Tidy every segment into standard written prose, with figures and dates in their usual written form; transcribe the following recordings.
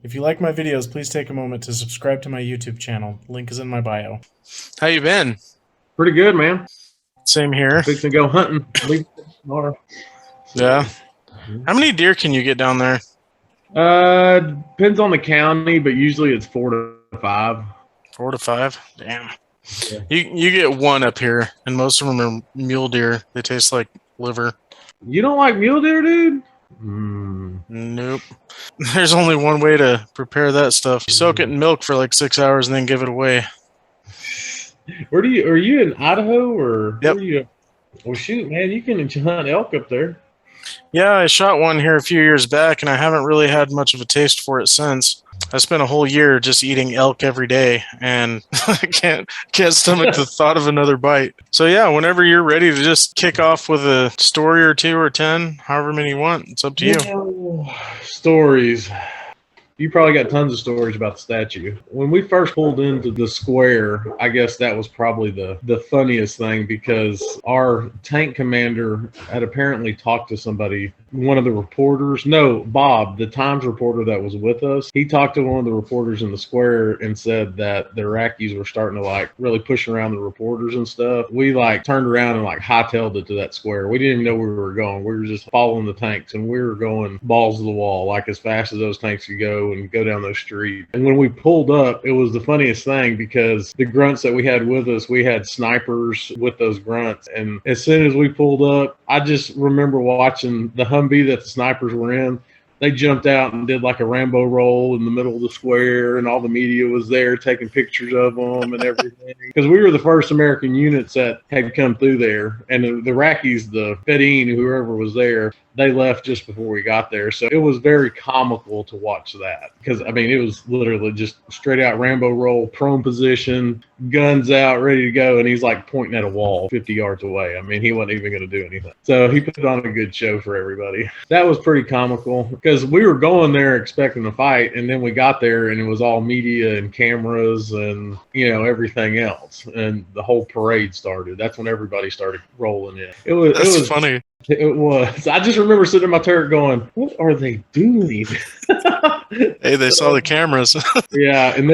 If you like my videos, please take a moment to subscribe to my YouTube channel. Link is in my bio. How you been? Pretty good, man. Same here. Fixing to go hunting. Leave tomorrow. Yeah. How many deer can you get down there? Depends on the county, but usually it's 4 to 5. 4 to 5? Damn. Yeah. You get one up here, and most of them are mule deer. They taste like liver. You don't like mule deer, dude? Nope. There's only one way to prepare that stuff. You soak it in milk for like 6 hours and then give it away. Are you in Idaho or Yep. where are you? Well, shoot, man, you can hunt elk up there. Yeah, I shot one here a few years back, and I haven't really had much of a taste for it since. I spent a whole year just eating elk every day, and I can't stomach the thought of another bite. So yeah, whenever you're ready to just kick off with a story or 2 or 10, however many you want, it's up to you. Stories. You probably got tons of stories about the statue. When we first pulled into the square, I guess that was probably the funniest thing because our tank commander had apparently talked to somebody, one of the reporters. No, Bob, the Times reporter that was with us. He talked to one of the reporters in the square and said that the Iraqis were starting to like really push around the reporters and stuff. We like turned around and like hightailed it to that square. We didn't even know where we were going. We were just following the tanks and we were going balls to the wall, like as fast as those tanks could go and go down those streets. And when we pulled up, it was the funniest thing because the grunts that we had with us, we had snipers with those grunts. And as soon as we pulled up, I just remember watching the Humvee that the snipers were in. They jumped out and did like a Rambo roll in the middle of the square, and all the media was there taking pictures of them and everything. Because we were the first American units that had come through there. And the Iraqis, the Fedine, whoever was there, they left just before we got there. So it was very comical to watch that. Because, I mean, it was literally just straight out Rambo roll, prone position, guns out, ready to go. And he's like pointing at a wall 50 yards away. I mean, he wasn't even going to do anything. So he put on a good show for everybody. That was pretty comical because we were going there expecting to fight. And then we got there and it was all media and cameras and, you know, everything else. And the whole parade started. That's when everybody started rolling in. It was Funny. It was. I just remember sitting in my turret going, what are they doing? Hey, they saw the cameras. Yeah. And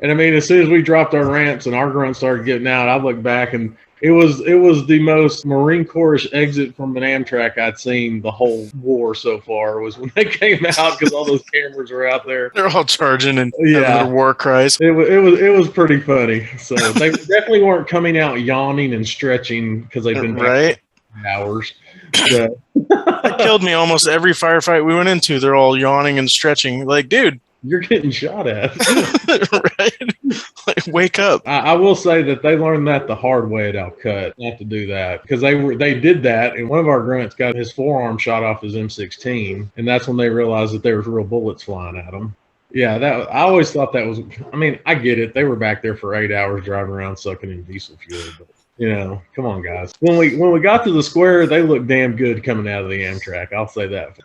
I mean, as soon as we dropped our ramps and our grunts started getting out, I looked back and it was the most Marine Corps-ish exit from an Amtrak I'd seen the whole war so far was when they came out because all those cameras were out there. They're all charging and having their war cries. It was pretty funny. So they definitely weren't coming out yawning and stretching because they've been right hours. So. That killed me almost every firefight we went into. They're all yawning and stretching. Like, dude, you're getting shot at. right? Like, wake up. I will say that they learned that the hard way at Al-Qud, not to do that, because they did that, and one of our grunts got his forearm shot off his M16, and that's when they realized that there was real bullets flying at him. Yeah, I always thought that was. I mean, I get it. They were back there for 8 hours driving around sucking in diesel fuel, but. You know, come on, guys. When we got to the square, they looked damn good coming out of the Amtrak. I'll say that.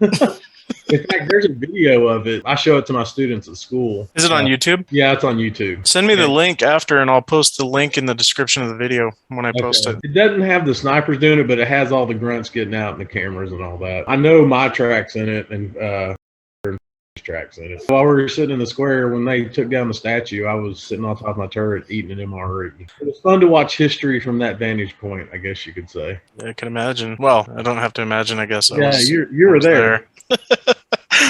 In fact, there's a video of it. I show it to my students at school. Is it on YouTube? Yeah, it's on YouTube. Send me the link after, and I'll post the link in the description of the video when I post it. It doesn't have the snipers doing it, but it has all the grunts getting out and the cameras and all that. I know my track's in it, and tracks in it. While we were sitting in the square, when they took down the statue, I was sitting on top of my turret eating an MRE. It was fun to watch history from that vantage point, I guess you could say. I can imagine. Well, I don't have to imagine, I guess. You were there.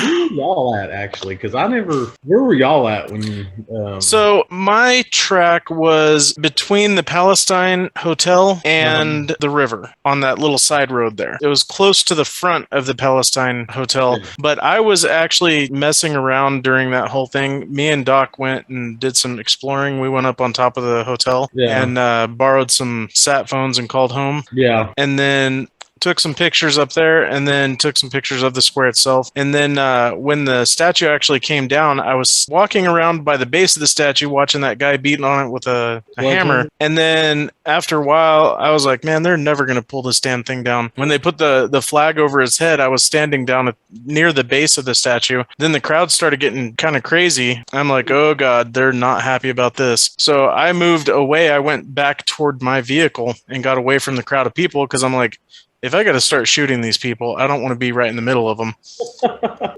Where were y'all at, actually? Because where were y'all at when So my track was between the Palestine Hotel and the river on that little side road there. It was close to the front of the Palestine Hotel, but I was actually messing around during that whole thing. Me and Doc went and did some exploring. We went up on top of the hotel and borrowed some sat phones and called home. Yeah. And then took some pictures up there and then took some pictures of the square itself. And then when the statue actually came down, I was walking around by the base of the statue watching that guy beating on it with a hammer. And then after a while, I was like, man, they're never going to pull this damn thing down. When they put the flag over his head, I was standing down near the base of the statue. Then the crowd started getting kind of crazy. I'm like, oh God, they're not happy about this. So I moved away. I went back toward my vehicle and got away from the crowd of people because I'm like, if I got to start shooting these people, I don't want to be right in the middle of them.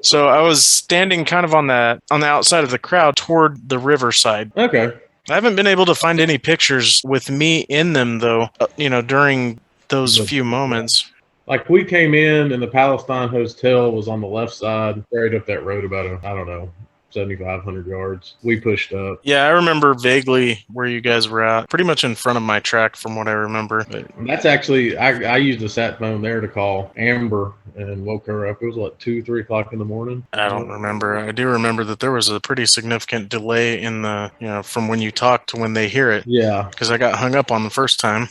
So I was standing kind of on the outside of the crowd toward the riverside. Okay. I haven't been able to find any pictures with me in them, though, during those few moments. Like, we came in and the Palestine Hotel was on the left side, right up that road about, 7,500 yards. We pushed up. Yeah, I remember vaguely where you guys were at. Pretty much in front of my track from what I remember. But That's actually, I used a sat phone there to call Amber and woke her up. It was like 2, 3 o'clock in the morning. I don't remember. I do remember that there was a pretty significant delay in the, from when you talk to when they hear it. Yeah. Because I got hung up on the first time.